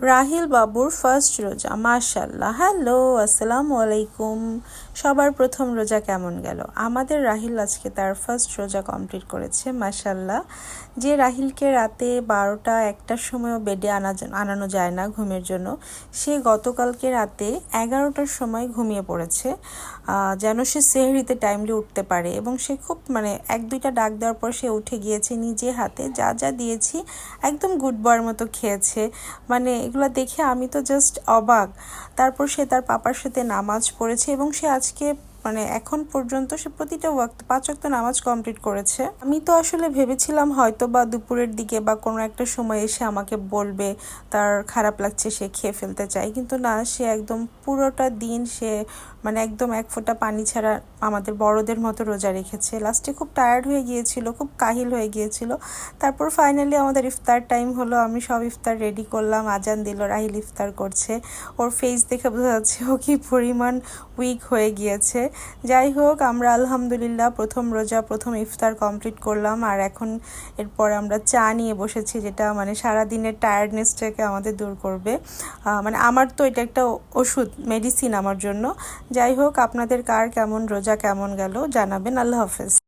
রাহিল বাবুর ফার্স্ট রোজা মাশাল্লাহ। হ্যালো, আসসালামু আলাইকুম। সবার প্রথম রোজা কেমন গেল? আমাদের রাহিল আজকে তার ফার্স্ট রোজা কমপ্লিট করেছে মাশাল্লাহ। যে রাহিলকে রাতে 12টা-1টার সময়ও বেডে আনানো যায় না ঘুমের জন্য, সে গতকালকে রাতে 11টার সময় ঘুমিয়ে পড়েছে যেন সে সেহরিতে টাইমলি উঠতে পারে। এবং সে খুব এক দুইটা ডাক দেওয়ার পর সে উঠে গিয়েছে, নিজে হাতে যা যা দিয়েছি একদম গুড বয়ের মতো খেয়েছে। এগুলো দেখে আমি তো জাস্ট অবাক। তারপর সে তার পাপার সাথে নামাজ পড়েছে এবং সে আজকে এখন পর্যন্ত সে প্রতিটা ওয়াক্ত 5 ওয়াক্ত নামাজ কমপ্লিট করেছে। আমি তো আসলে ভেবেছিলাম হয়তো বা দুপুরের দিকে বা কোনো একটা সময় এসে আমাকে বলবে তার খারাপ লাগছে, সে খেয়ে ফেলতে চায়, কিন্তু না, সে একদম পুরোটা দিন সে একদম এক ফোঁটা পানি ছাড়া আমাদের বড়দের মতো রোজা রেখেছে। লাস্টে খুব টায়ার্ড হয়ে গিয়েছিল, খুব কাহিল হয়ে গিয়েছিল। তারপর ফাইনালি আমাদের ইফতার টাইম হলো, আমি সব ইফতার রেডি করলাম, আজান দিল, রাহিল ইফতার করছে। ওর ফেস দেখে বোঝা যাচ্ছে ও কি পরিমাণ উইক হয়ে গিয়েছে। যাই হোক, আমরা আলহামদুলিল্লাহ প্রথম রোজা প্রথম ইফতার কমপ্লিট করলাম। আর এখন এরপর আমরা চা নিয়ে বসেছি, যেটা সারাদিনের টায়ার্ডনেসটাকে আমাদের দূর করবে। আমার তো এটা একটা ওষুধ, মেডিসিন আমার জন্য। যাই হোক, আপনাদের কার কেমন রোজা কেমন গেল জানাবেন। আল্লাহ হাফেজ।